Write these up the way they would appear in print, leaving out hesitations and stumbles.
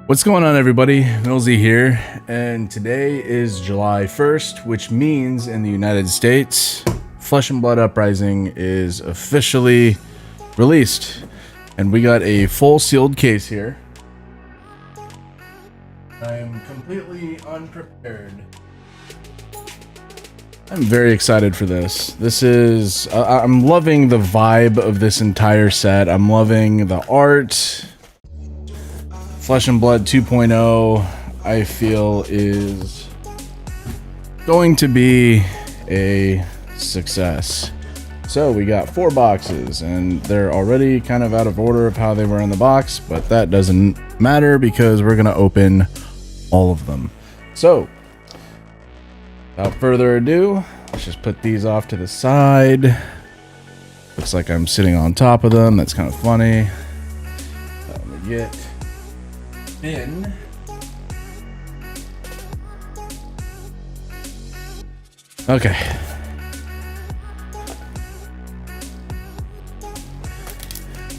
What's going on, everybody? Millsy here, and today is July 1st, which means in the United States, Flesh and Blood Uprising is officially released, and we got a full sealed case here. I am completely unprepared. I'm very excited for this. This is, I'm loving the vibe of this entire set. I'm loving the art. Flesh and Blood 2.0, I feel, is going to be a success. So we got 4 boxes, and they're already kind of out of order of how they were in the box, but that doesn't matter because we're going to open all of them. So, without further ado, let's just put these off to the side. Looks like I'm sitting on top of them. That's kind of funny. Let me get in. Okay.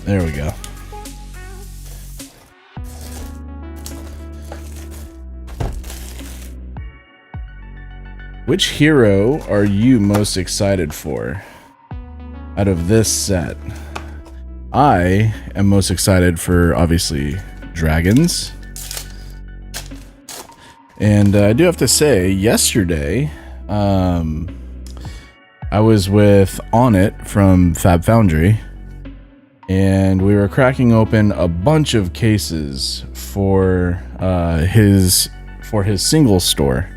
There we go. Which hero are you most excited for out of this set? I am most excited for, obviously, dragons. And I do have to say, yesterday, I was with On It from Fab Foundry, and we were cracking open a bunch of cases for his single store.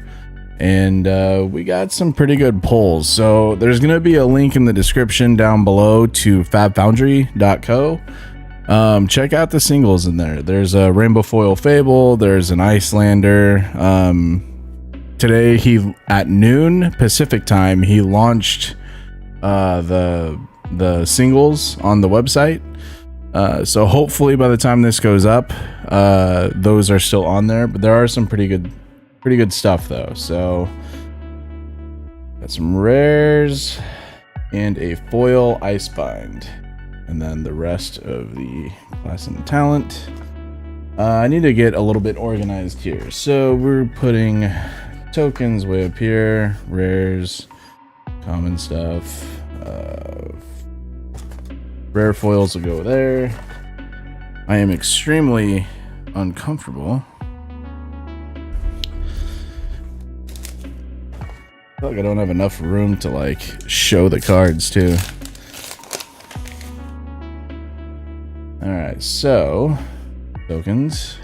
And we got some pretty good pulls. So there's going to be a link in the description down below to fabfoundry.co. Check out the singles in there. There's a Rainbow Foil Fable. There's an Icelander. Today, at noon Pacific time, he launched the singles on the website. So hopefully by the time this goes up, those are still on there. But there are some pretty good stuff though. So got some rares and a foil Icebind. And then the rest of the class and talent. I need to get a little bit organized here. So we're putting tokens way up here, rares, common stuff. Rare foils will go there. I am extremely uncomfortable. I feel like I don't have enough room to like show the cards too. Alright, so tokens.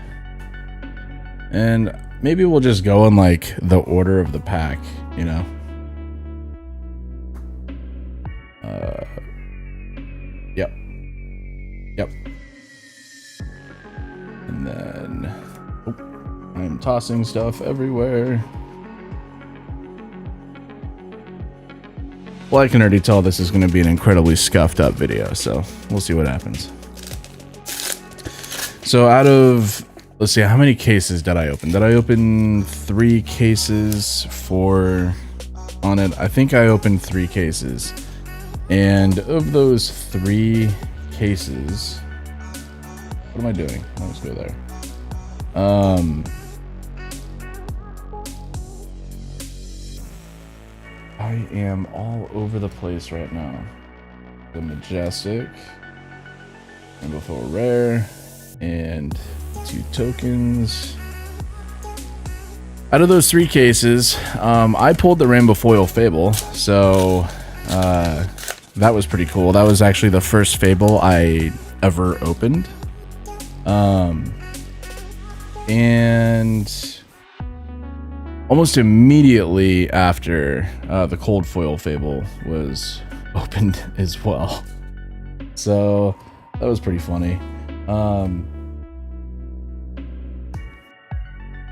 And maybe we'll just go in like the order of the pack, you know? Yep. And then I'm tossing stuff everywhere. Well, I can already tell this is going to be an incredibly scuffed up video, so we'll see what happens. So out of, let's see, how many cases did I open? Did I open 3 cases for On It? I think I opened 3 cases. And of those 3 cases, what am I doing? Let's go there. I am all over the place right now. The Majestic, and before rare, and 2 tokens. Out of those 3 cases, I pulled the Rainbow Foil Fable, so that was pretty cool. That was actually the first Fable I ever opened. And almost immediately after, the Cold Foil Fable was opened as well. So that was pretty funny.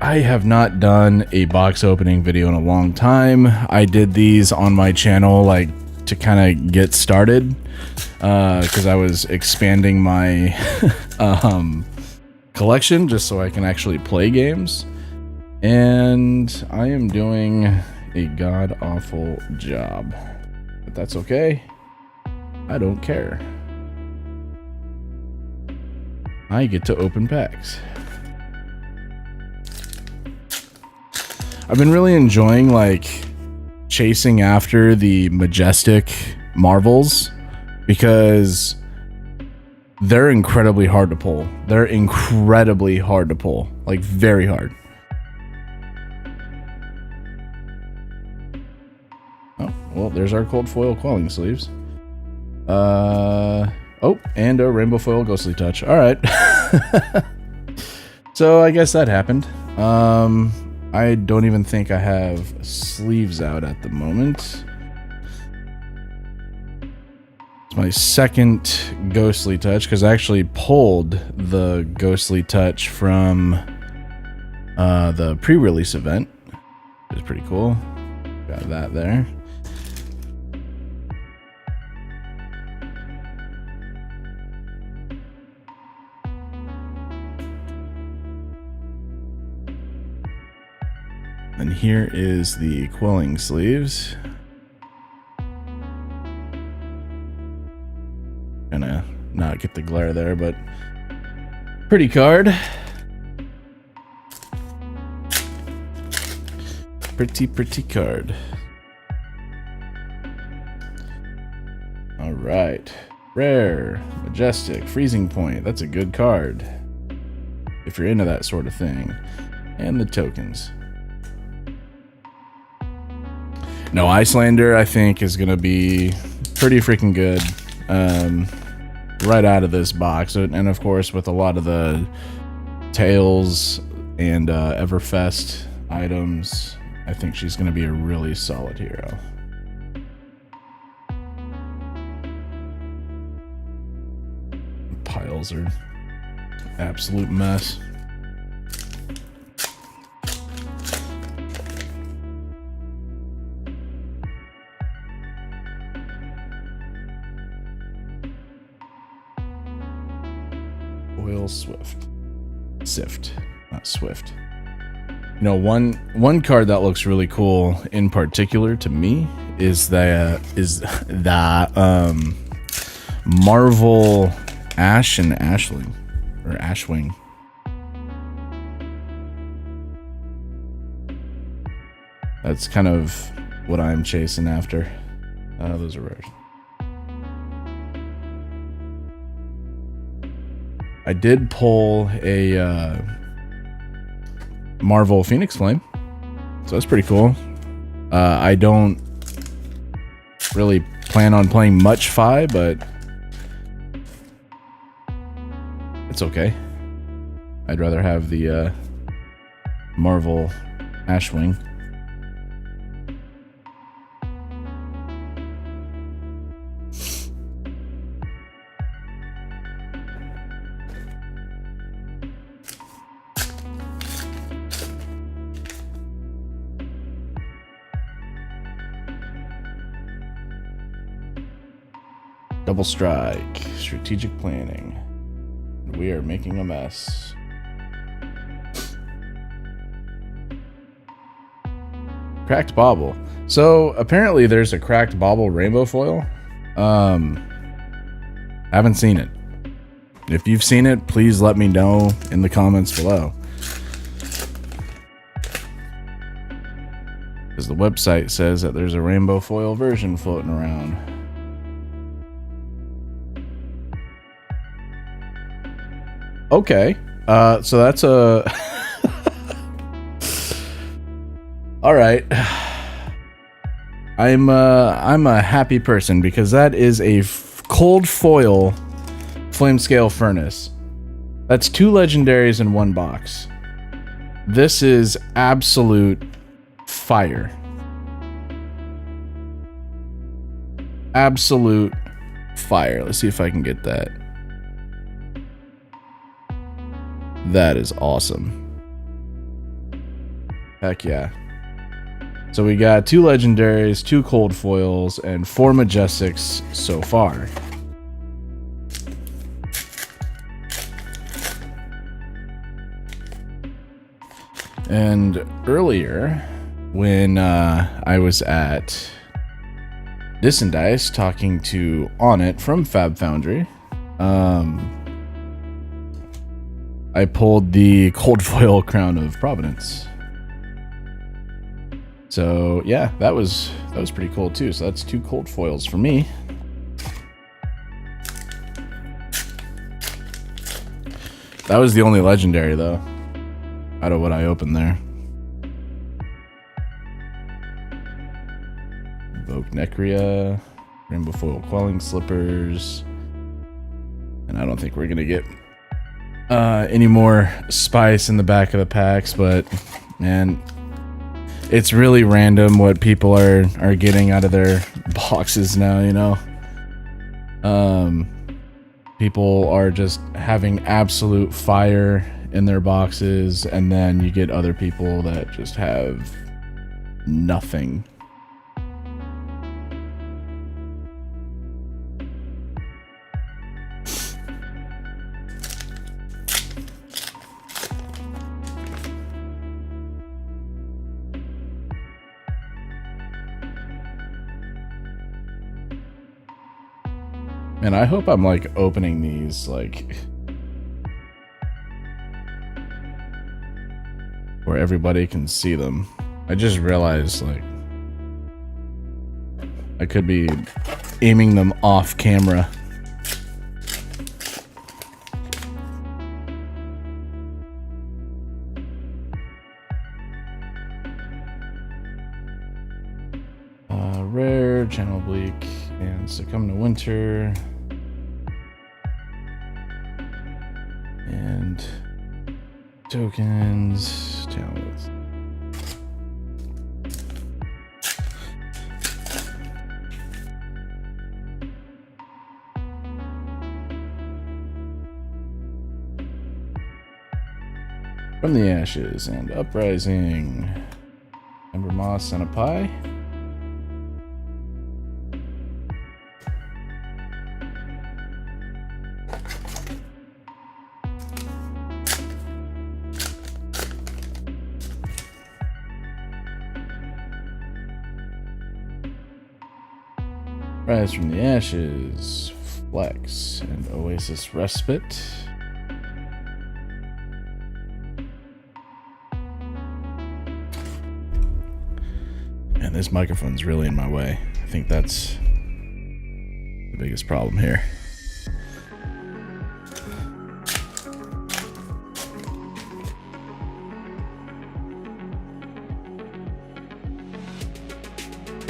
I have not done a box opening video in a long time. I did these on my channel like to kind of get started because I was expanding my collection just so I can actually play games, and I am doing a god-awful job, but that's okay. I don't care. I get to open packs. I've been really enjoying like chasing after the majestic marvels because they're incredibly hard to pull. They're incredibly hard to pull, like very hard. Oh, well, there's our cold foil quelling sleeves. Oh, and a rainbow foil ghostly touch. All right. So I guess that happened. I don't even think I have sleeves out at the moment. It's my second ghostly touch because I actually pulled the ghostly touch from the pre-release event, which is pretty cool. Got that there. And here is the quelling sleeves. Gonna not get the glare there, but pretty card. Pretty card. All right. Rare, majestic, freezing point. That's a good card if you're into that sort of thing. And the tokens. No, Icelander, I think, is going to be pretty freaking good right out of this box. And, of course, with a lot of the Tails and Everfest items, I think she's going to be a really solid hero. Piles are absolute mess. Sift, not Swift. You know, one card that looks really cool in particular to me is the Marvel Ash and Ashling, or Ashwing. That's kind of what I'm chasing after. Those are rares. I did pull a Marvel Phoenix Flame, so that's pretty cool. I don't really plan on playing much Fi, but it's okay. I'd rather have the Marvel Ashwing. Double strike, strategic planning. We are making a mess. Cracked Bauble. So apparently there's a cracked Bauble rainbow foil. Haven't seen it. If you've seen it, please let me know in the comments below. Because the website says that there's a rainbow foil version floating around. Okay, so that's a... All right. I'm a happy person because that is a cold foil flame scale furnace. That's 2 legendaries in 1 box. This is absolute fire. Absolute fire. Let's see if I can get that. That is awesome. Heck yeah. So we got 2 legendaries, 2 cold foils, and 4 majestics so far. And earlier, when I was at Dice talking to Onnit from Fab Foundry, I pulled the cold foil Crown of Providence. So yeah, that was pretty cool too. So that's 2 cold foils for me. That was the only legendary though, out of what I opened there. Evoke Necria, Rainbow Foil Quelling Slippers, and I don't think we're gonna get any more spice in the back of the packs, but man, it's really random what people are getting out of their boxes now, you know. People are just having absolute fire in their boxes, and then you get other people that just have nothing. And I hope I'm like opening these like where everybody can see them. I just realized like I could be aiming them off camera. Rare, Channel Bleak, and Succumb to Winter. And tokens, talents. From the Ashes and Uprising. Ember Moss and a Pie. Rise from the Ashes, Flex, and Oasis Respite. Man, this microphone's really in my way. I think that's the biggest problem here.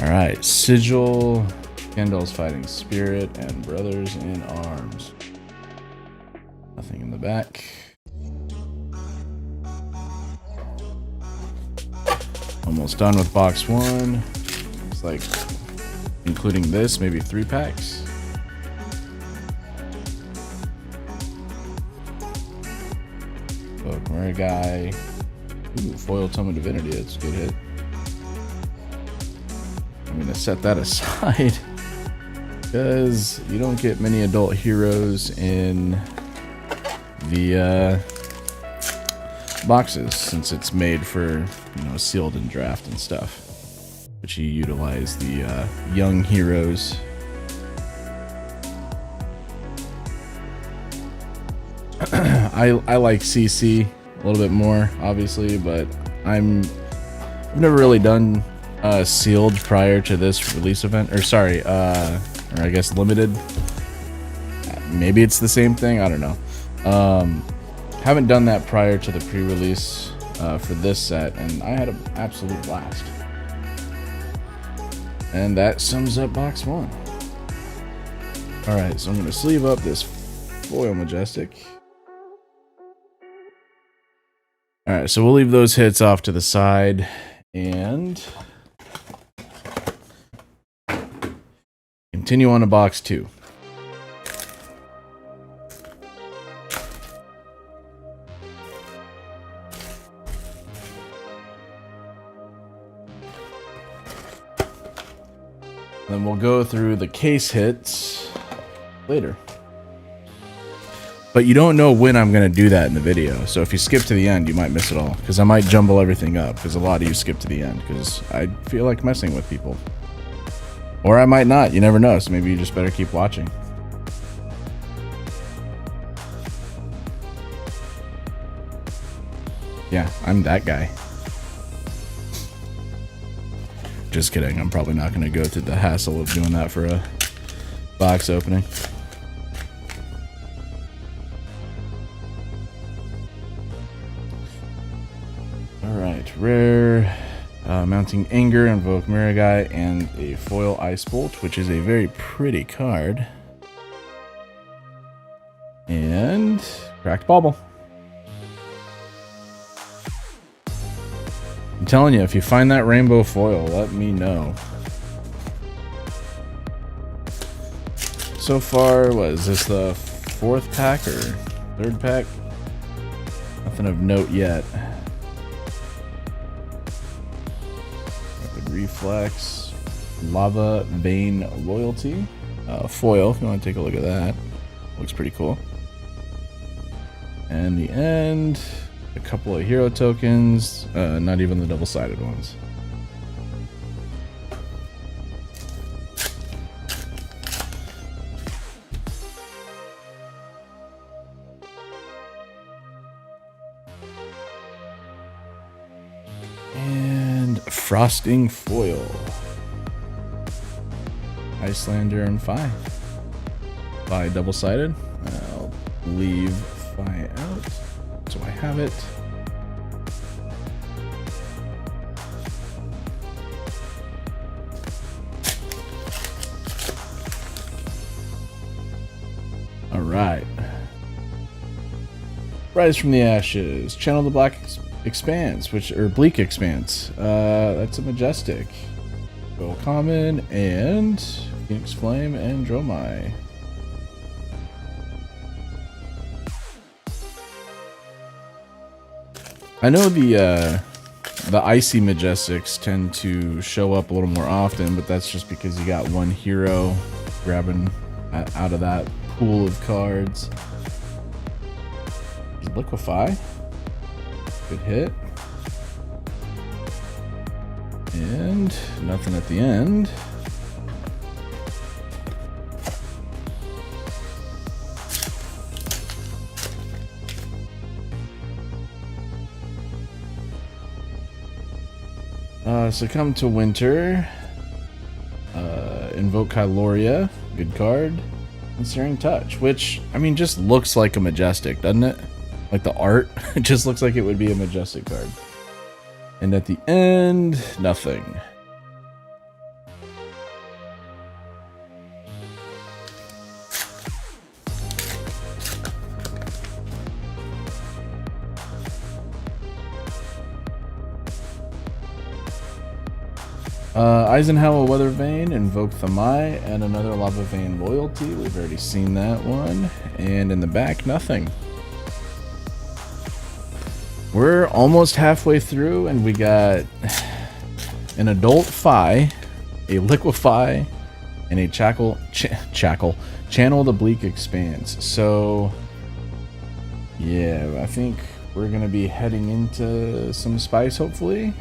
Alright, Sigil, Kendall's Fighting Spirit, and Brothers in Arms. Nothing in the back. Almost done with box 1. It's like, including this, maybe 3 packs. Book Guy. Ooh, Foil Tome of Divinity, that's a good hit. I'm gonna set that aside because you don't get many adult heroes in the boxes since it's made for, you know, sealed and draft and stuff, but you utilize the young heroes. I like CC a little bit more, obviously, but I've never really done sealed prior to this release event, or sorry, or I guess limited. Maybe it's the same thing, I don't know. Haven't done that prior to the pre-release for this set, and I had an absolute blast. And that sums up box 1. Alright, so I'm going to sleeve up this foil Majestic. Alright, so we'll leave those hits off to the side, and continue on to box 2. Then we'll go through the case hits later. But you don't know when I'm going to do that in the video. So if you skip to the end, you might miss it all. Because I might jumble everything up. Because a lot of you skip to the end. Because I feel like messing with people. Or I might not. You never know. So maybe you just better keep watching. Yeah, I'm that guy. Just kidding. I'm probably not going to go through the hassle of doing that for a box opening. Alright, rare. Mounting Anger, Invoke Miragai, and a foil Ice Bolt, which is a very pretty card. And cracked bauble. I'm telling you, if you find that rainbow foil, let me know. So far, what is this, the 4th pack or 3rd pack? Nothing of note yet. Rapid Reflex, Lava Vein Royalty, foil, if you want to take a look at that. Looks pretty cool. And the end, a couple of hero tokens, not even the double-sided ones. And Frosting Foil. Icelander and Phi. Phi double-sided. I'll leave Phi out, so I have it. All right. Rise from the Ashes. Channel the Black Expanse, Bleak Expanse. That's a Majestic. Go common and Phoenix Flame and Dromai. I know the Icy Majestics tend to show up a little more often, but that's just because you got one hero grabbing out of that pool of cards. Liquefy. Good hit. And nothing at the end. Succumb to Winter. Invoke Kyloria. Good card. And Searing Touch, which, I mean, just looks like a Majestic, doesn't it? Like the art, it just looks like it would be a Majestic card. And at the end, nothing. Eisenhower Weather Vane, Invoke Thamai, and another Lava Vein Loyalty. We've already seen that one. And in the back, nothing. We're almost halfway through, and we got an Adult Phi, a Liquefy, and a Channel the Bleak Expanse. So, yeah, I think we're going to be heading into some spice, hopefully.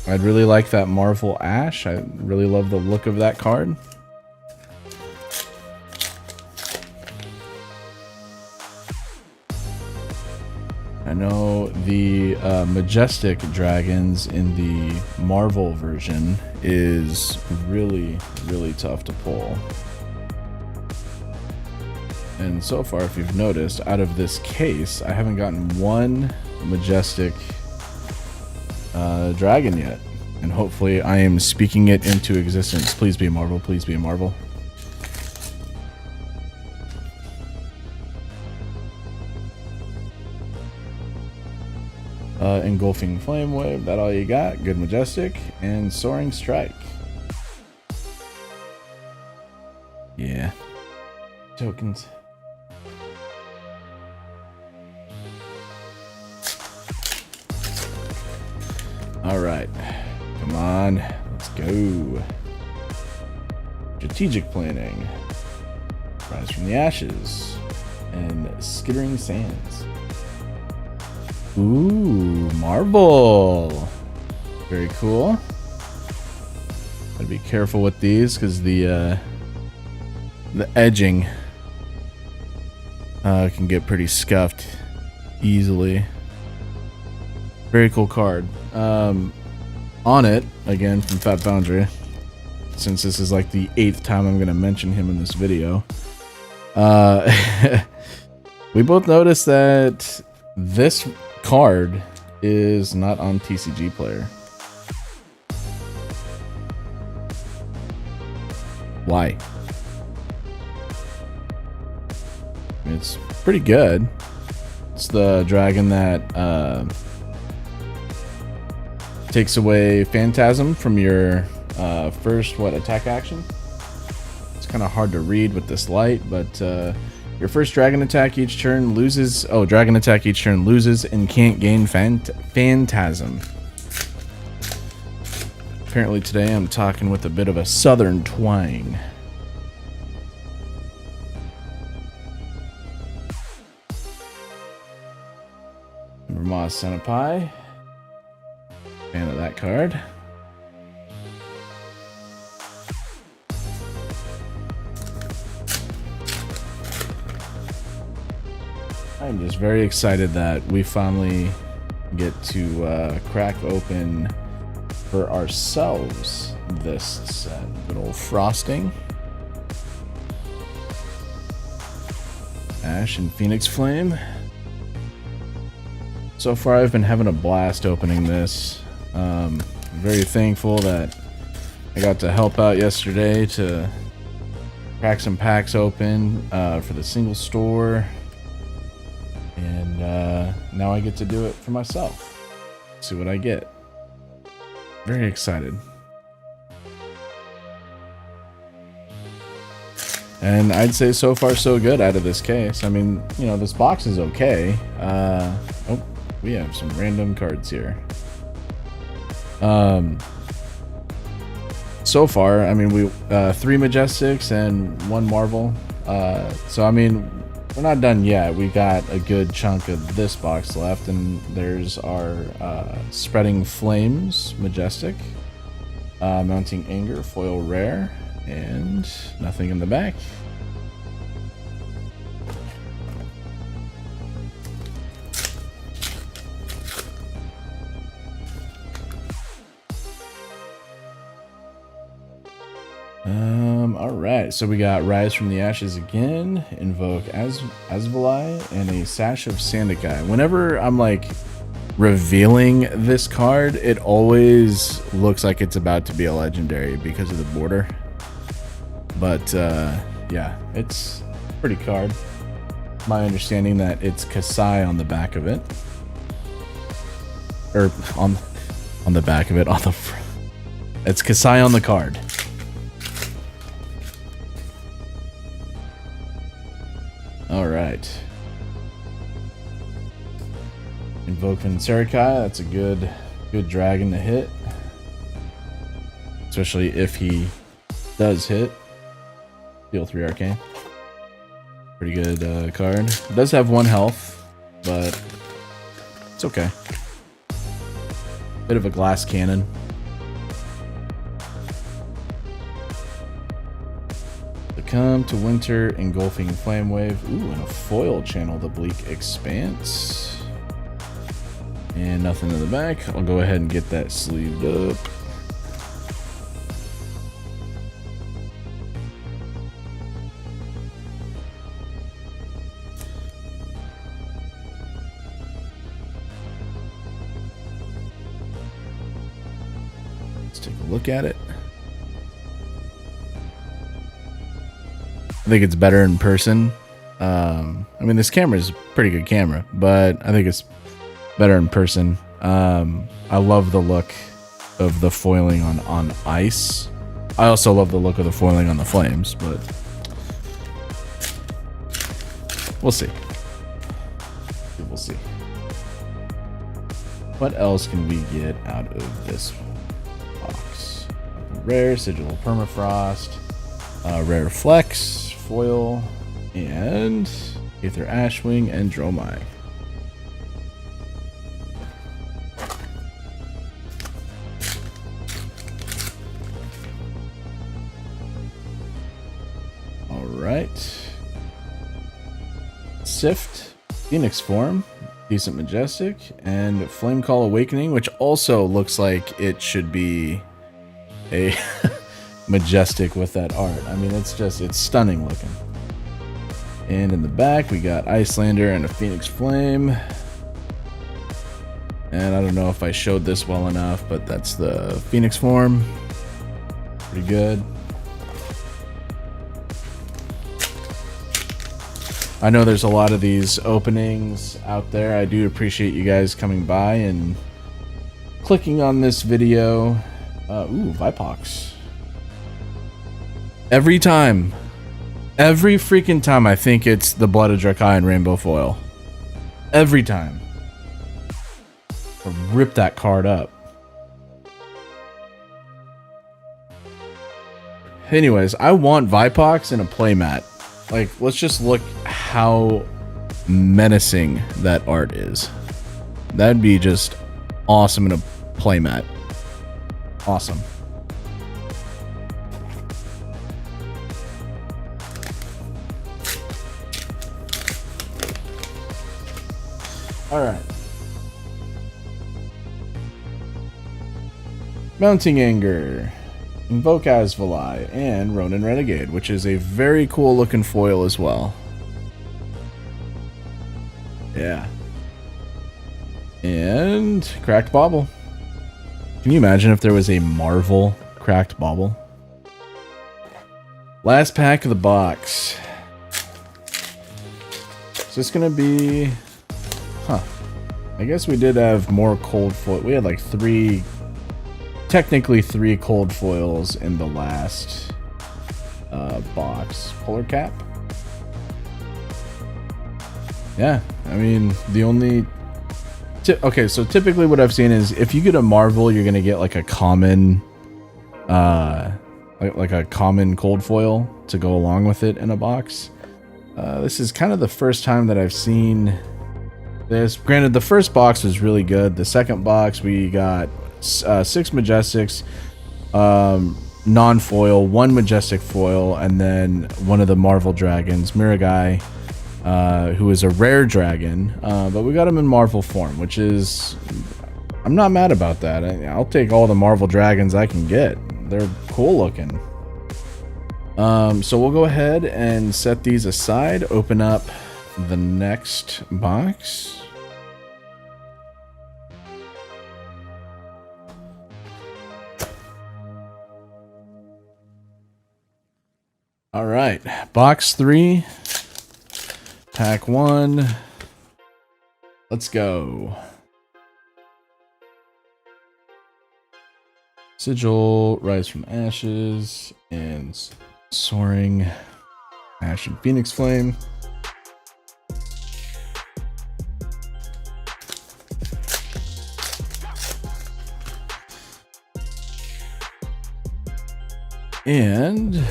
I'd really like that Marvel Ash. I really love the look of that card. I know the Majestic Dragons in the Marvel version is really, really tough to pull. And so far, if you've noticed, out of this case, I haven't gotten one Majestic dragon yet. And hopefully I am speaking it into existence. Please be a Marvel, please be a Marvel. Engulfing Flame Wave, that all you got? Good Majestic. And Soaring Strike. Yeah. Tokens. Alright. Come on. Let's go. Strategic Planning. Rise from the Ashes. And Skittering Sands. Ooh, Marble. Very cool. Gotta be careful with these because the edging can get pretty scuffed easily. Very cool card. On it, again, from Fat Foundry, since this is like the 8th time I'm going to mention him in this video. We both noticed that this card is not on TCG Player. Why? It's pretty good. It's the dragon that takes away Phantasm from your first attack action. It's kind of hard to read with this light, but your first dragon attack each turn loses. Oh, dragon attack each turn loses and can't gain Phantasm. Apparently today I'm talking with a bit of a southern twang. Moss Senpai. Fan of that card. I'm just very excited that we finally get to crack open for ourselves this set. Good old frosting. Ash and Phoenix Flame. So far I've been having a blast opening this. I'm very thankful that I got to help out yesterday to crack some packs open for the single store. And now I get to do it for myself. See what I get. Very excited. And I'd say so far so good out of this case. I mean, you know, this box is okay. Oh, we have some random cards here. So far, I mean, we 3 Majestics and 1 Marvel. So I mean, we're not done yet. We got a good chunk of this box left, and there's our Spreading Flames Majestic, Mounting Anger foil rare, and nothing in the back. Alright, so we got Rise from the Ashes again, Invoke Asvalai, and a Sash of Sandakai. Whenever I'm like revealing this card, it always looks like it's about to be a legendary because of the border. But yeah, it's a pretty card. My understanding that it's Kasai on the back of it. Or on the back of it, on the front. It's Kasai on the card. All right. Invoking Serikai, that's a good dragon to hit. Especially if he does hit. Deal 3 arcane. Pretty good card. It does have 1 health, but it's okay. Bit of a glass cannon. Come to Winter, Engulfing Flame Wave. Ooh, and a foil Channel the Bleak Expanse. And nothing in the back. I'll go ahead and get that sleeved up. Let's take a look at it. I think it's better in person. I mean, this camera is a pretty good camera, but I think it's better in person. I love the look of the foiling on ice. I also love the look of the foiling on the flames, but we'll see. We'll see. What else can we get out of this box? Rare, Sigil of Permafrost, Rare Flex, foil, and Aether Ashwing and Dromai. Alright. Sift, Phoenix form, Decent Majestic, and Flame Call Awakening, which also looks like it should be a Majestic with that art. I mean, it's stunning looking. And in the back, we got Icelander and a Phoenix Flame. And I don't know if I showed this well enough, but that's the Phoenix form. Pretty good. I know there's a lot of these openings out there. I do appreciate you guys coming by and clicking on this video. Ooh, Vipox. Every freaking time I think it's the Blood of Drakai and Rainbow Foil. Every time. I'll rip that card up. Anyways, I want Vipox in a playmat. Like, let's just look how menacing that art is. That'd be just awesome in a playmat. Awesome. Alright. Mounting Anger, Invoke Asvalai, and Ronin Renegade, which is a very cool looking foil as well. Yeah. And Cracked Bauble. Can you imagine if there was a Marvel Cracked Bauble? Last pack of the box. Is this gonna be... Huh. I guess we did have more cold foil. We had like technically three cold foils in the last box. Polar Cap. Yeah, I mean, the only... Okay, so typically what I've seen is if you get a Marvel, you're gonna get like a common... like a common cold foil to go along with it in a box. This is kind of the first time that I've seen this. Granted, the first box was really good. The second box, we got 6 Majestics, non-foil, 1 Majestic foil, and then one of the Marvel Dragons, Miragai, who is a rare dragon, but we got him in Marvel form, which is... I'm not mad about that. I'll take all the Marvel Dragons I can get. They're cool looking. So we'll go ahead and set these aside, open up the next box. All right, box 3, pack 1. Let's go. Sigil, Rise from Ashes, and Soaring, Ash and Phoenix Flame. And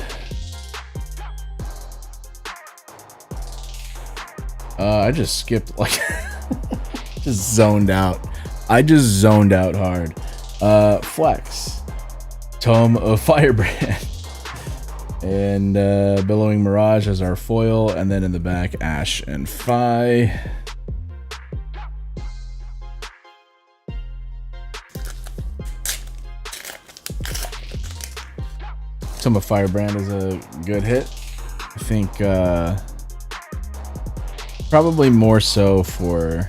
I just skipped, like, just zoned out. I just zoned out hard. Flex, Tome of Firebrand, and Billowing Mirage as our foil, and then in the back, Ash and Phi. Tome of Firebrand is a good hit. I think probably more so for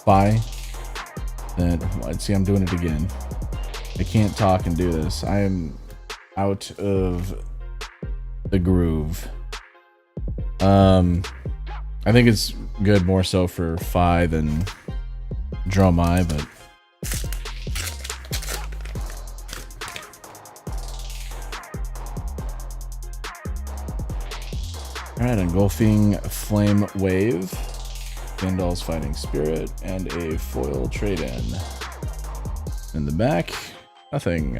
Phi than... Let's see, I'm doing it again. I can't talk and do this. I am out of the groove. I think it's good more so for Phi than Dromai, but... Alright, Engulfing Flame Wave, Gandalf's Fighting Spirit, and a foil trade-in. In the back, nothing.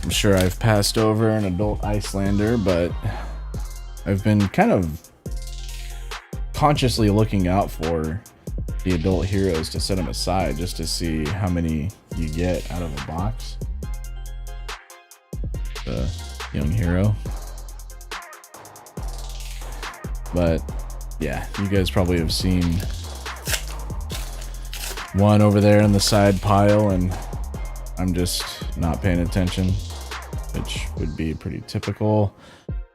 I'm sure I've passed over an adult Icelander, but I've been kind of consciously looking out for the adult heroes to set them aside just to see how many you get out of a box. young hero. But yeah, you guys probably have seen one over there in the side pile, and I'm just not paying attention, which would be pretty typical.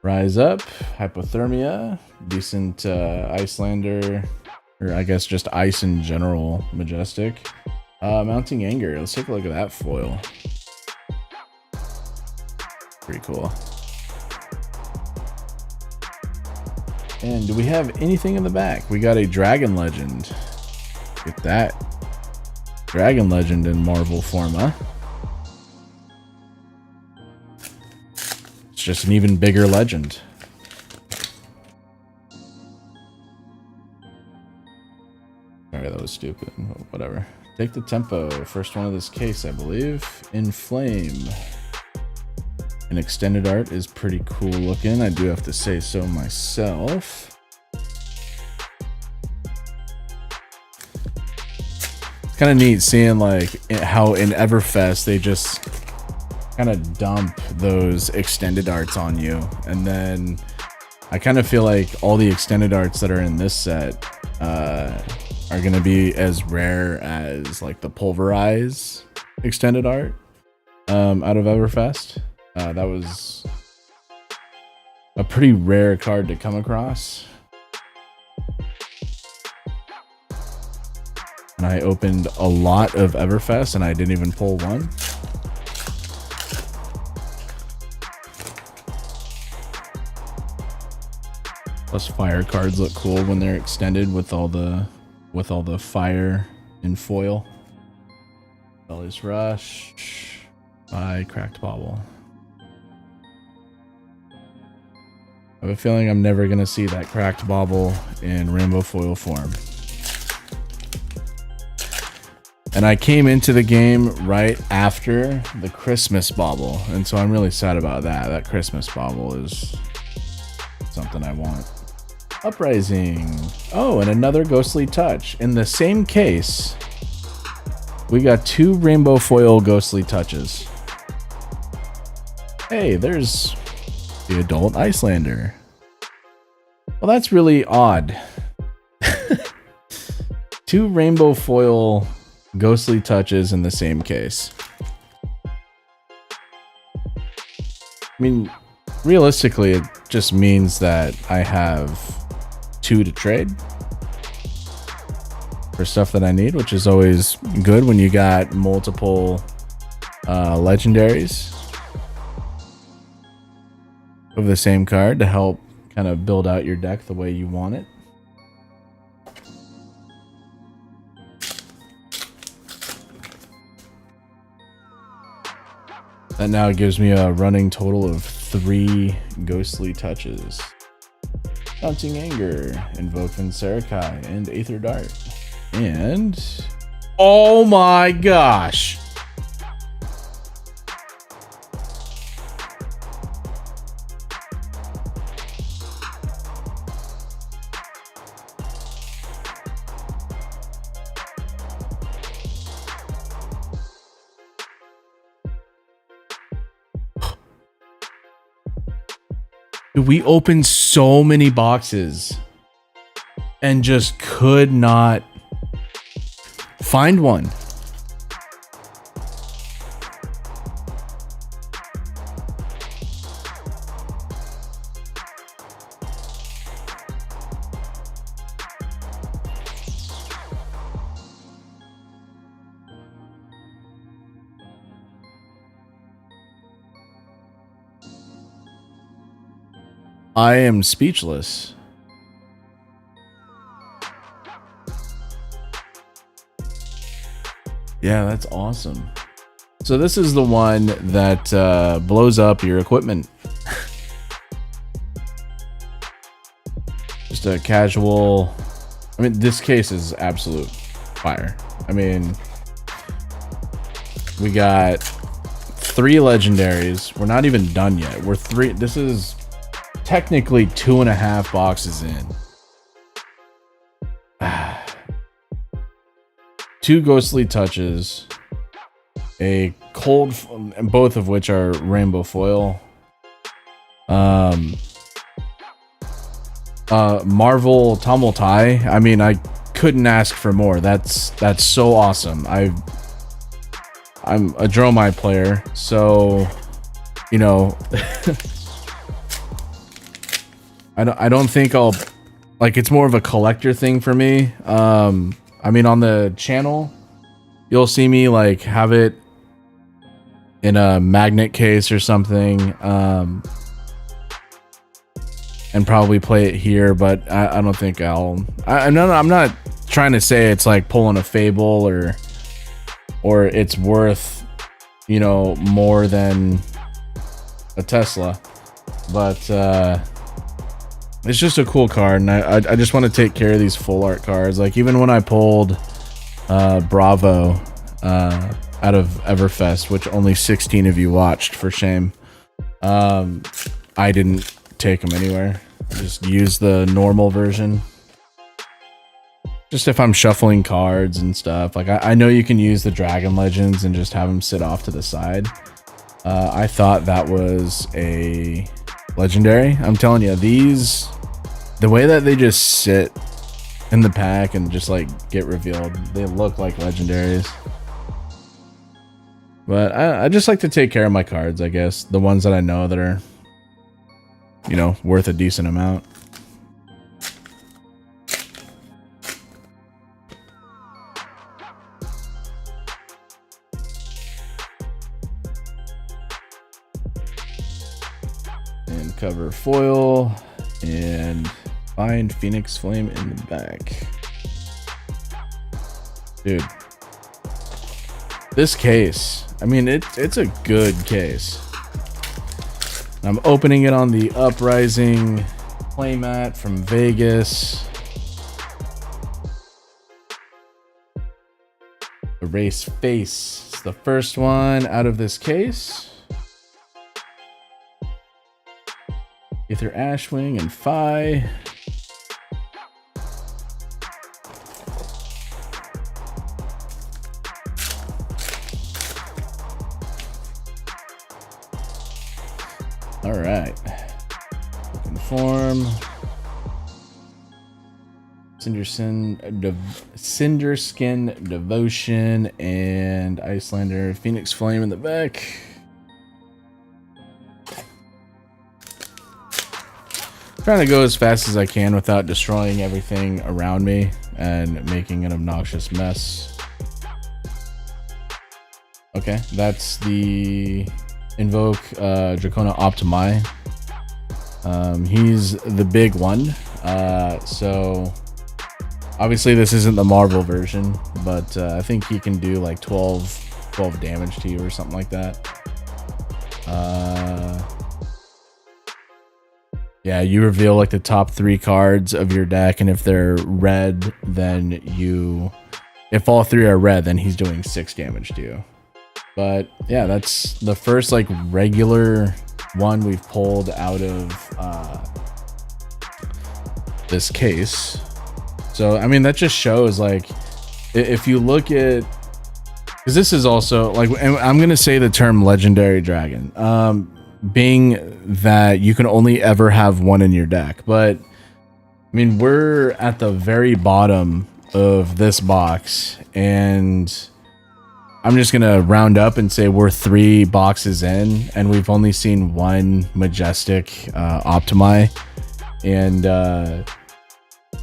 Rise Up, Hypothermia, decent Icelander, or I guess just ice in general, Majestic. Mounting Anger, let's take a look at that foil. Pretty cool. And do we have anything in the back? We got a Dragon Legend. Get that. Dragon Legend in Marvel form, huh? It's just an even bigger legend. Sorry, that was stupid. Whatever. Take the tempo. First one of this case, I believe. Inflame. An extended art is pretty cool looking. I do have to say so myself. It's kind of neat seeing like how in Everfest they just kind of dump those extended arts on you, and then I kind of feel like all the extended arts that are in this set are gonna be as rare as like the Pulverize extended art out of Everfest. That was a pretty rare card to come across. And I opened a lot of Everfest and I didn't even pull one. Plus fire cards look cool when they're extended with all the fire in foil. Belly's Rush by Cracked Bauble. I have a feeling I'm never gonna see that Cracked Bauble in rainbow foil form. And I came into the game right after the Christmas Bauble, and so I'm really sad about that. That Christmas Bauble is something I want. Uprising. Oh, and another Ghostly Touch. In the same case, we got two rainbow foil Ghostly Touches. Hey, there's the adult Icelander. Well, that's really odd. Two rainbow foil Ghostly Touches in the same case. I mean, realistically, it just means that I have two to trade for stuff that I need, which is always good when you got multiple legendaries of the same card to help kind of build out your deck the way you want it. That now gives me a running total of 3 Ghostly Touches. Mounting Anger, Invoke Vincerakai, and Aether Dart. And... oh my gosh! We opened so many boxes and just could not find one. I am speechless. Yeah, that's awesome. So this is the one that blows up your equipment. Just a casual... I mean, this case is absolute fire. I mean, we got 3 legendaries. We're not even done yet. We're 3... this is... technically 2.5 boxes in. 2 Ghostly Touches, a cold, both of which are rainbow foil, Marvel Tumultai. I mean, I couldn't ask for more. That's so awesome. I'm a Dromai player, so you know, I don't think I'll like. It's more of a collector thing for me. I mean, on the channel, you'll see me like have it in a magnet case or something, and probably play it here. But I don't think I'm not trying to say it's like pulling a Fable or it's worth, you know, more than a Tesla. But it's just a cool card, and I just want to take care of these full art cards. Like even when I pulled Bravo out of Everfest, which only 16 of you watched, for shame. I didn't take them anywhere. I just used the normal version. Just if I'm shuffling cards and stuff. Like I know you can use the Dragon Legends and just have them sit off to the side. I thought that was a legendary. I'm telling you, these, the way that they just sit in the pack and just like get revealed, they look like legendaries. But I just like to take care of my cards, I guess. The ones that I know that are, you know, worth a decent amount. And cover foil and find Phoenix Flame in the back. Dude, this case, I mean, it's a good case. I'm opening it on the Uprising playmat from Vegas. Erase Face. It's the first one out of this case. Aether Ashwing and Phi. All right. Conform. Cinder Skin Devotion and Icelander Phoenix Flame in the back. Trying to go as fast as I can without destroying everything around me and making an obnoxious mess. Okay, that's the Invoke Dracona Optimi. He's the big one. So obviously this isn't the Marvel version, but I think he can do like 12 damage to you or something like that. Yeah, you reveal like the top 3 cards of your deck, and if they're red, then if all 3 are red, then he's doing 6 damage to you. But yeah, that's the first like regular one we've pulled out of this case. So I mean, that just shows like, if you look at, because this is also like, and I'm gonna say the term legendary dragon, being that you can only ever have one in your deck. But I mean, we're at the very bottom of this box, and I'm just gonna round up and say we're 3 boxes in, and we've only seen one Majestic Optimi. And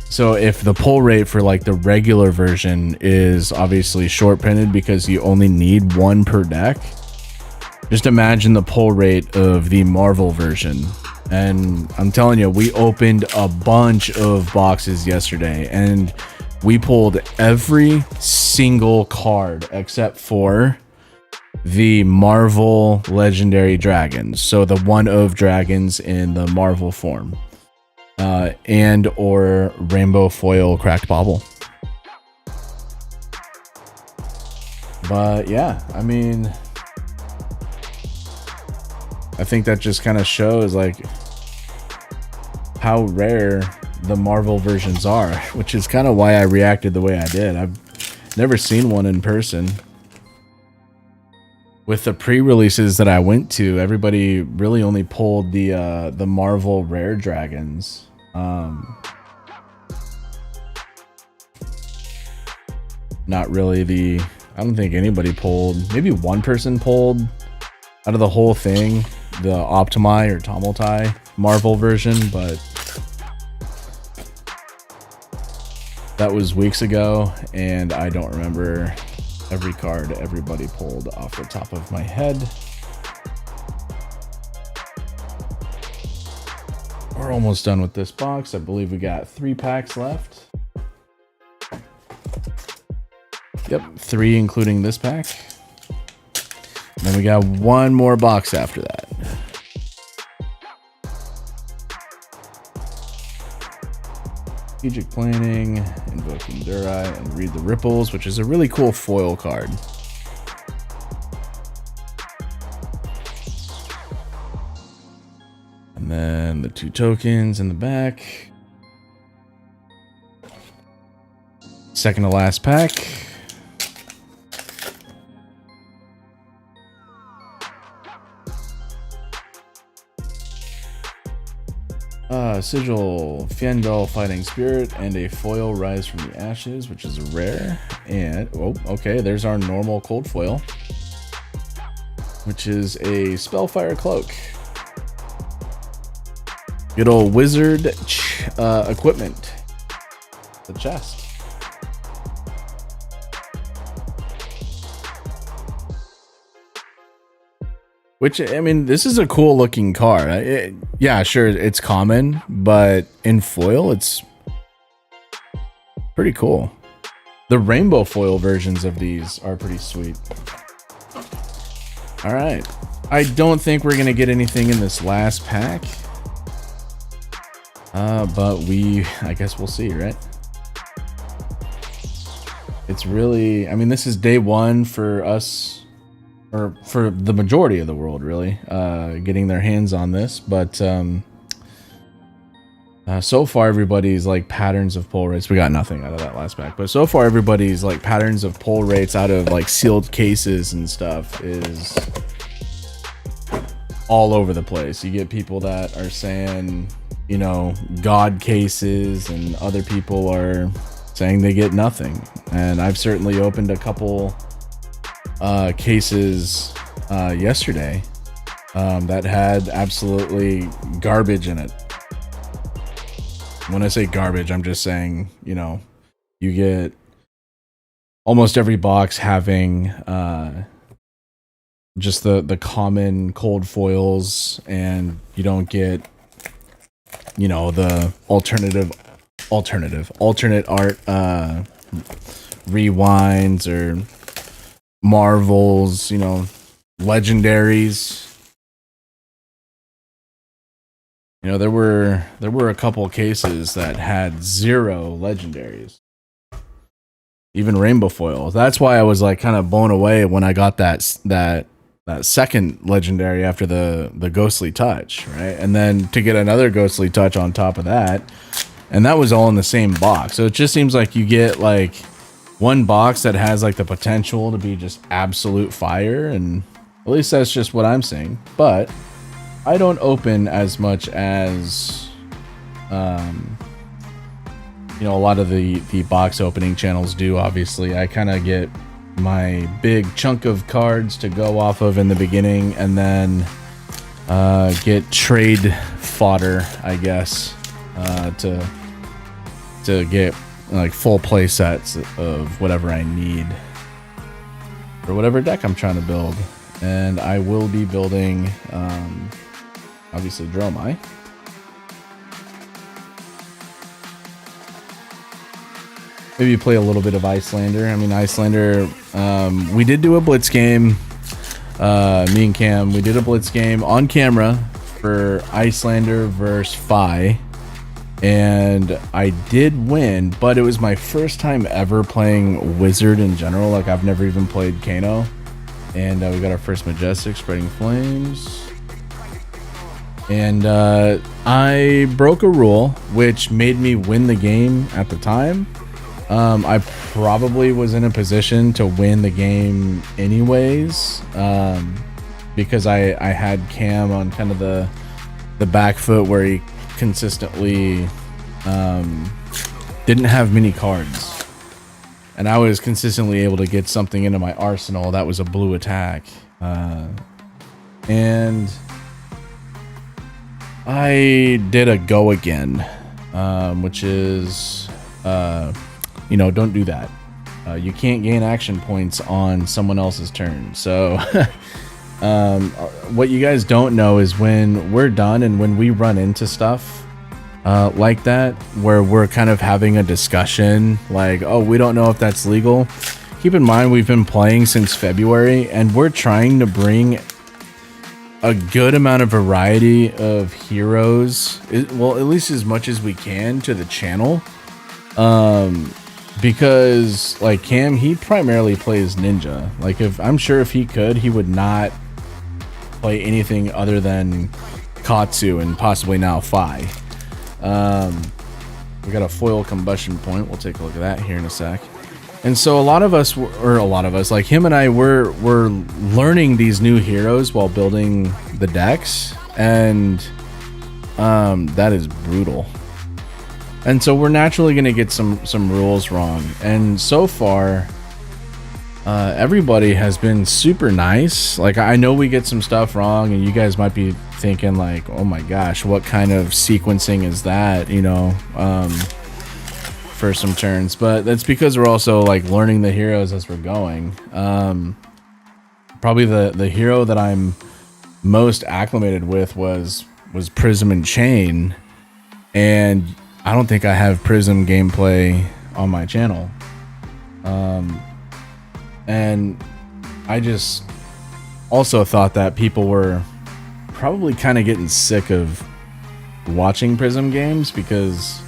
so if the pull rate for like the regular version is obviously short printed because you only need 1 per deck, just imagine the pull rate of the Marvel version. And I'm telling you, we opened a bunch of boxes yesterday, and we pulled every single card except for the Marvel Legendary Dragons. So the one of dragons in the Marvel form. And or Rainbow Foil Cracked Bauble. But yeah, I mean, I think that just kind of shows like how rare the Marvel versions are, which is kind of why I reacted the way I did. I've never seen one in person with the pre-releases that I went to, everybody really only pulled the Marvel Rare Dragons. Not really the... I don't think anybody pulled... Maybe one person pulled out of the whole thing the Optimi or Tomultai Marvel version, but that was weeks ago, and I don't remember every card everybody pulled off the top of my head. We're almost done with this box. I believe we got 3 packs left. Yep, 3 including this pack. And then we got 1 more box after that. Strategic Planning, Invoking Durai, and Read the Ripples, which is a really cool foil card. And then the 2 tokens in the back. Second to last pack. Sigil, Fiendel Fighting Spirit, and a foil Rise from the Ashes, which is a rare. And, oh, okay, there's our normal cold foil, which is a Spellfire Cloak. Good old wizard equipment. The chest. Which, I mean, this is a cool looking card. Yeah, sure, it's common, but in foil, it's pretty cool. The rainbow foil versions of these are pretty sweet. All right. I don't think we're going to get anything in this last pack. But I guess we'll see, right? It's really, I mean, this is day 1 for us, or for the majority of the world, really, getting their hands on this. But so far, everybody's like patterns of pull rates. We got nothing out of that last pack, but so far, everybody's like patterns of pull rates out of like sealed cases and stuff is all over the place. You get people that are saying, you know, God cases, and other people are saying they get nothing. And I've certainly opened a couple cases yesterday that had absolutely garbage in it. When I say garbage, I'm just saying, you know, you get almost every box having just the common cold foils, and you don't get, you know, the alternate art rewinds or Marvels, you know, legendaries. You know, there were a couple cases that had 0 legendaries, even rainbow foil. That's why I was like kind of blown away when I got that second legendary after the ghostly touch, right? And then to get another ghostly touch on top of that, and that was all in the same box. So it just seems like you get like one box that has like the potential to be just absolute fire, and at least that's just what I'm seeing. But I don't open as much as you know, a lot of the box opening channels do. Obviously, I kind of get my big chunk of cards to go off of in the beginning, and then get trade fodder, I guess, to get like full play sets of whatever I need for whatever deck I'm trying to build. And I will be building obviously Dromai. Maybe play a little bit of Icelander. I mean, Icelander, we did do a blitz game. Me and Cam, we did a blitz game on camera for Icelander versus Fi. And I did win, but it was my first time ever playing Wizard in general. Like, I've never even played Kano. And we got our first Majestic, Spreading Flames. And I broke a rule, which made me win the game at the time. I probably was in a position to win the game anyways, because I had Cam on kind of the back foot where he consistently didn't have many cards, and I was consistently able to get something into my arsenal that was a blue attack, and I did a go again, which is you know, don't do that. You can't gain action points on someone else's turn. So what you guys don't know is when we're done and when we run into stuff like that, where we're kind of having a discussion like, oh, we don't know if that's legal. Keep in mind, we've been playing since February and we're trying to bring a good amount of variety of heroes, well, at least as much as we can, to the channel. Because like Cam, he primarily plays ninja. Like, I'm sure if he could, he would not play anything other than Katsu and possibly now Phi. We got a foil combustion point. We'll take a look at that here in a sec. And so a lot of us, like him and I, were learning these new heroes while building the decks, and that is brutal. And so we're naturally going to get some rules wrong. And so far, everybody has been super nice. Like, I know we get some stuff wrong, and you guys might be thinking like, oh my gosh, what kind of sequencing is that, you know, for some turns. But that's because we're also like learning the heroes as we're going. Probably the hero that I'm most acclimated with was Prism and Chain, and I don't think I have Prism gameplay on my channel. And I just also thought that people were probably kind of getting sick of watching Prism games, because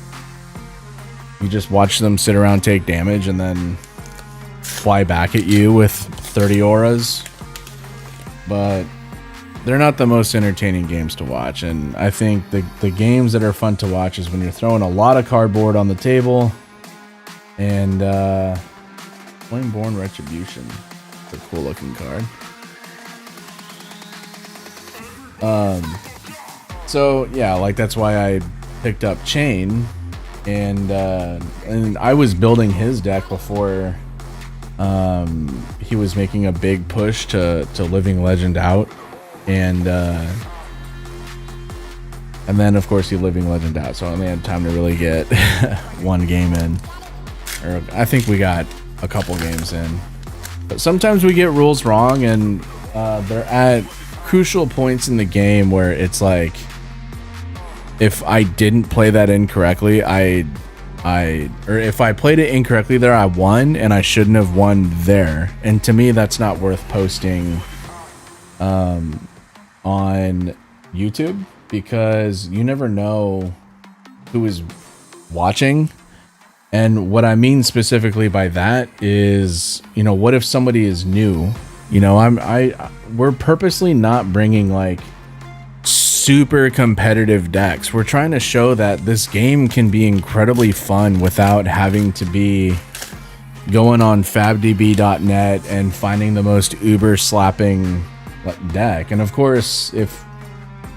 you just watch them sit around, take damage, and then fly back at you with 30 auras. But they're not the most entertaining games to watch, and I think the games that are fun to watch is when you're throwing a lot of cardboard on the table. And Flameborn Retribution, it's a cool looking card. So yeah, like that's why I picked up Chain, and I was building his deck before he was making a big push to Living Legend out. And then of course he Living Legend out, so I only had time to really get one game in, or I think we got a couple games in. But sometimes we get rules wrong, and they're at crucial points in the game where it's like, if I didn't play that incorrectly, or if I played it incorrectly there, I won, and I shouldn't have won there. And to me, that's not worth posting on YouTube, because you never know who is watching. And what I mean specifically by that is, you know, what if somebody is new? You know, we're purposely not bringing like super competitive decks. We're trying to show that this game can be incredibly fun without having to be going on FABTCG and finding the most uber slapping deck. And of course, if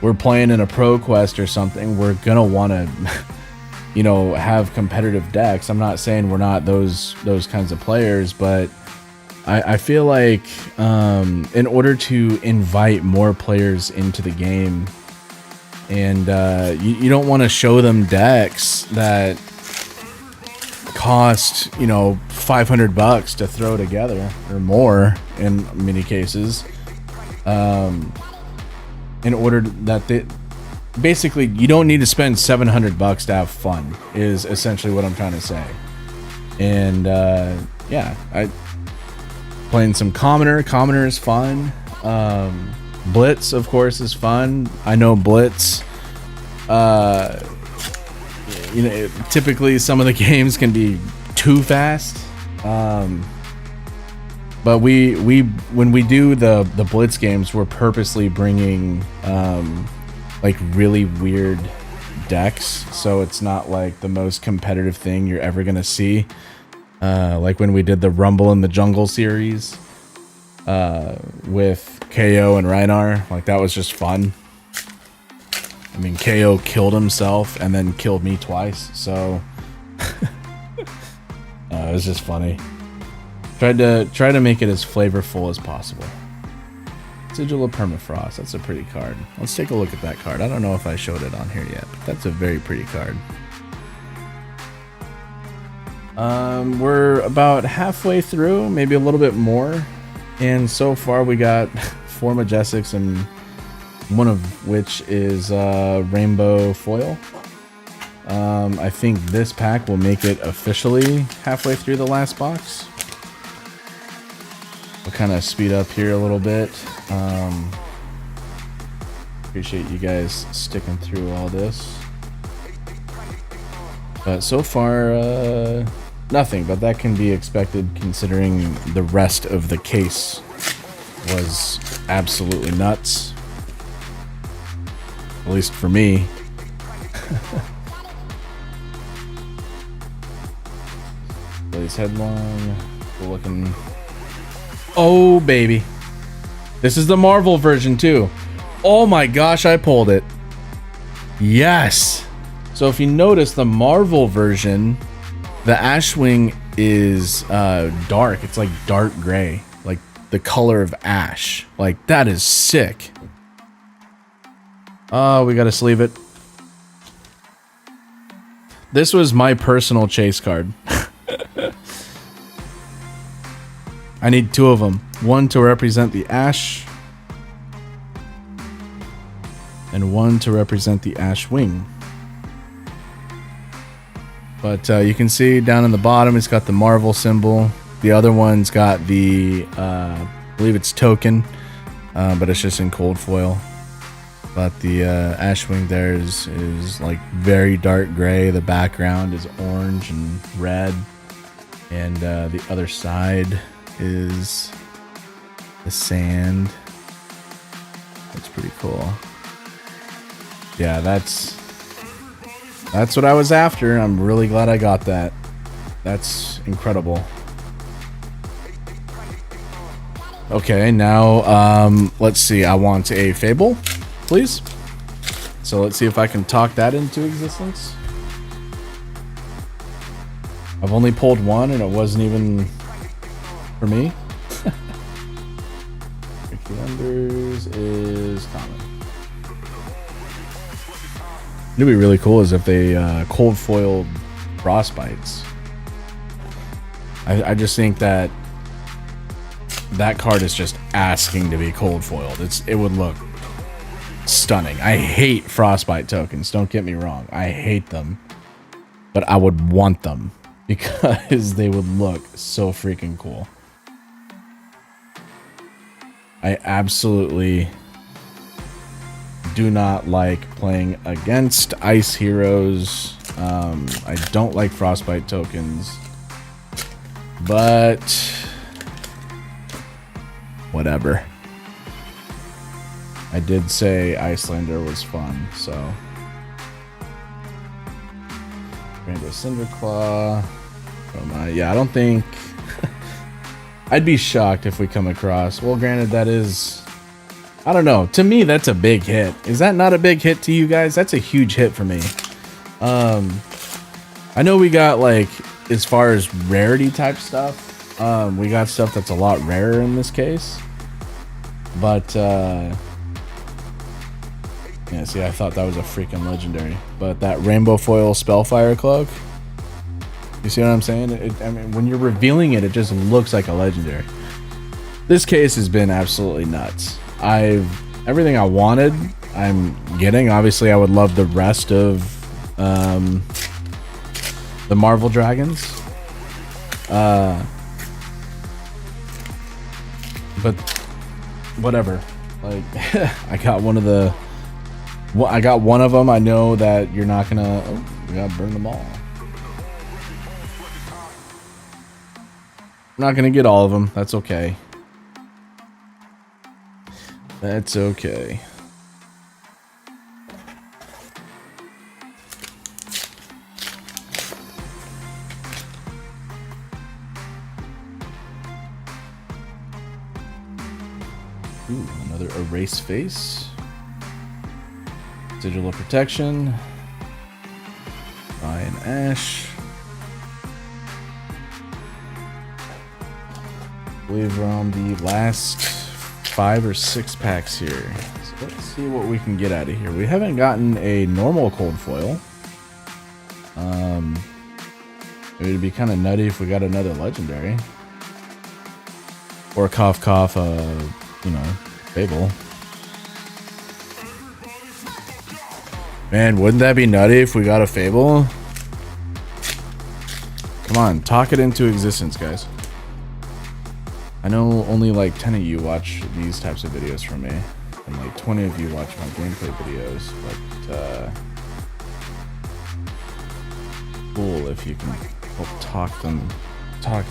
we're playing in a pro quest or something, we're gonna want to you know, have competitive decks. I'm not saying we're not those kinds of players, but I feel like in order to invite more players into the game, and you don't want to show them decks that cost, you know, $500 to throw together or more in many cases, in order that basically you don't need to spend $700 to have fun, is essentially what I'm trying to say. And yeah, playing some Commoner is fun. Blitz, of course, is fun. I know Blitz, you know, typically some of the games can be too fast, but when we do the Blitz games, we're purposely bringing like really weird decks, so it's not like the most competitive thing you're ever gonna see. Like when we did the Rumble in the Jungle series with KO and Reinar. Like that was just fun. I mean, KO killed himself and then killed me twice, so it was just funny. Tried to make it as flavorful as possible. Sigil of Permafrost, that's a pretty card. Let's take a look at that card. I don't know if I showed it on here yet, but that's a very pretty card. We're about halfway through, maybe a little bit more, and so far we got 4 Majestics, and one of which is Rainbow Foil. I think this pack will make it officially halfway through the last box. We'll kind of speed up here a little bit. Appreciate you guys sticking through all this. But so far, nothing, but that can be expected considering the rest of the case was absolutely nuts. At least for me. Blaze Headlong. We're looking. Oh, baby. This is the Marvel version, too. Oh my gosh, I pulled it. Yes. So if you notice, the Marvel version, the Ashwing is dark. It's like dark gray. Like the color of ash. Like, that is sick. Oh, we gotta sleeve it. This was my personal chase card. I need 2 of them. One to represent the ash. And one to represent the ash wing. But you can see down in the bottom, it's got the Marvel symbol. The other one's got the, I believe it's token, but it's just in cold foil. But the Ashwing there is like very dark gray. The background is orange and red. And the other side is the sand. That's pretty cool. Yeah, that's what I was after. I'm really glad I got that. That's incredible. Okay, now let's see. I want a Fable, please. So let's see if I can talk that into existence. I've only pulled one and it wasn't even for me. Unders is common. It'd be really cool is if they cold foiled Frostbites. I just think that card is just asking to be cold foiled. It would look stunning. I hate Frostbite tokens, don't get me wrong. I hate them. But I would want them because they would look so freaking cool. I absolutely do not like playing against ice heroes. I don't like Frostbite tokens. But whatever. I did say Icelander was fun, so. Rainbow Cinderclaw. Yeah, I don't think. I'd be shocked if we come across. Well, granted, that is. I don't know. To me, that's a big hit. Is that not a big hit to you guys? That's a huge hit for me. I know we got, like, as far as rarity type stuff, we got stuff that's a lot rarer in this case. But, yeah, see, I thought that was a freaking legendary. But that Rainbow Foil Spellfire Cloak, you see what I'm saying? I mean, when you're revealing it, it just looks like a legendary. This case has been absolutely nuts. Everything I wanted, I'm getting. Obviously, I would love the rest of the Marvel Dragons. But whatever. Like, I got one of the. Well, I got one of them. I know that you're not gonna. Oh, we gotta burn them all. I'm not gonna get all of them. That's okay. That's okay. Ooh, another erase face. Digital protection. Ryan Ash. I believe we're on the last 5 or 6 packs here. So let's see what we can get out of here. We haven't gotten a normal cold foil. It would be kind of nutty if we got another legendary. Or cough cough, you know, Fable. Man, wouldn't that be nutty if we got a Fable? Come on, talk it into existence, guys. I know only like 10 of you watch these types of videos from me, and like 20 of you watch my gameplay videos, but cool if you can help talk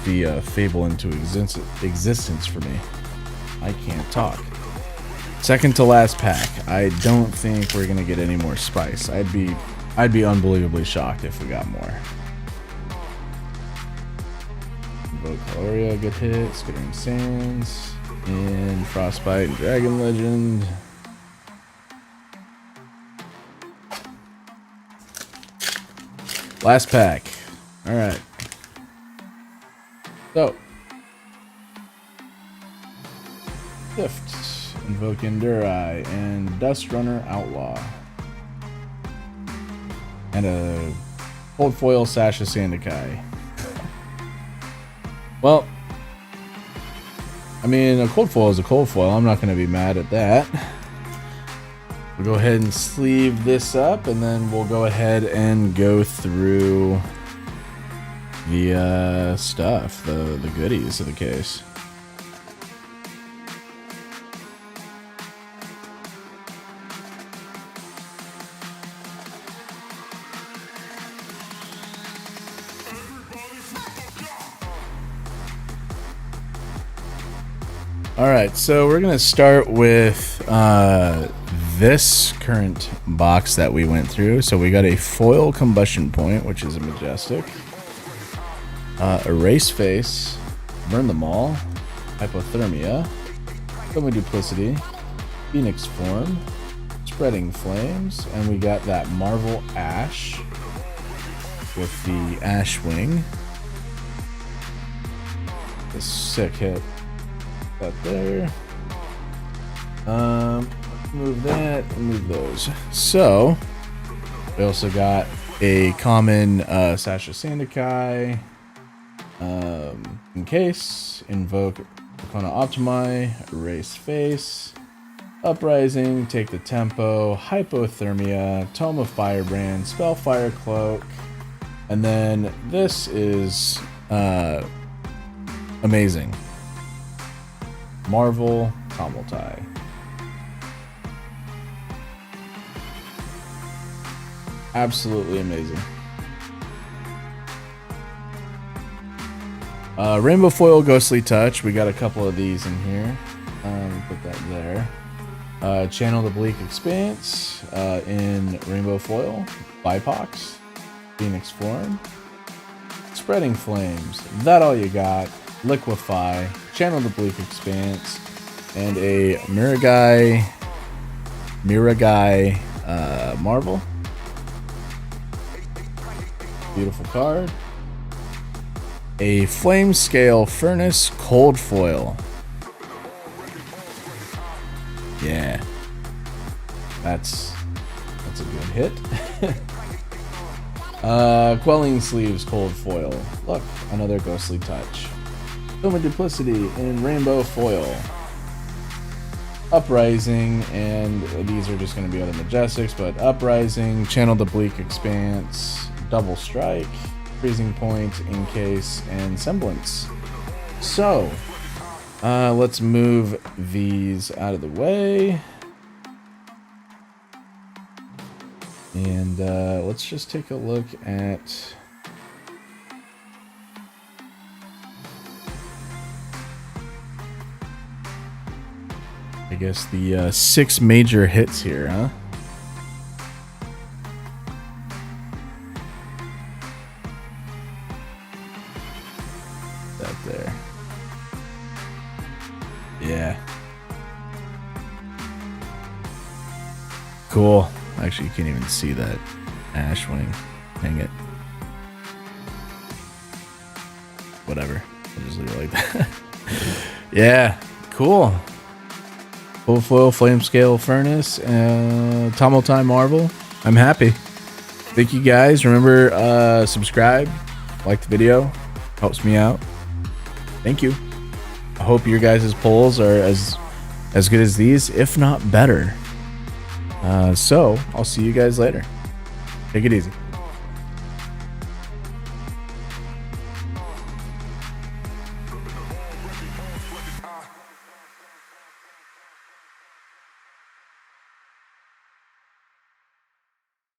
the Fable into existence for me. I can't talk. Second to last pack. I don't think we're gonna get any more spice. I'd be unbelievably shocked if we got more. Gloria, good hit. Skittering Sands, and Frostbite, and Dragon Legend. Last pack. All right. So, Shift, Invoke Endurai, and Dust Runner Outlaw, and a Cold Foil Sasha Sandakai. Well, I mean, a cold foil is a cold foil. I'm not going to be mad at that. We'll go ahead and sleeve this up, and then we'll go ahead and go through the stuff, the goodies of the case. Alright, so we're going to start with this current box that we went through. So we got a foil combustion point, which is a majestic. Erase face, burn them all, hypothermia, Summer Duplicity, Phoenix form, spreading flames, and we got that Marvel Ash with the Ash Wing. A sick hit. That there. Move that and move those. So we also got a common Sasha Sandakai. In case, invoke Arcana Optimi, erase face, Uprising, take the tempo, hypothermia, Tome of Firebrand, Spellfire Cloak, and then this is amazing. Marvel Kamultai. Absolutely amazing. Rainbow Foil Ghostly Touch. We got a couple of these in here. Put that there. Channel the Bleak Expanse in Rainbow Foil. Bipox. Phoenix Form. Spreading Flames. That all you got. Liquefy, Channel the Bleak Expanse, and a Miragai Marvel. Beautiful card. A Flame Scale Furnace Cold Foil. Yeah. That's a good hit. Quelling Sleeves Cold Foil. Look, another Ghostly Touch. Summer Duplicity in Rainbow Foil. Uprising, and these are just going to be other Majestics, but Uprising, Channel the Bleak Expanse, Double Strike, Freezing Point, Encase, and Semblance. So, let's move these out of the way. And let's just take a look at... I guess the 6 major hits here, huh? That there. Yeah. cool. Actually, you can't even see that ash wing. Hang it. Whatever. I'll just leave it like that. Yeah, cool. Full foil flame scale furnace. Tomo Time Marvel. I'm happy. Thank you guys. Remember, subscribe, like the video. Helps me out. Thank you. I hope your guys' polls are as good as these, if not better. So I'll see you guys later. Take it easy.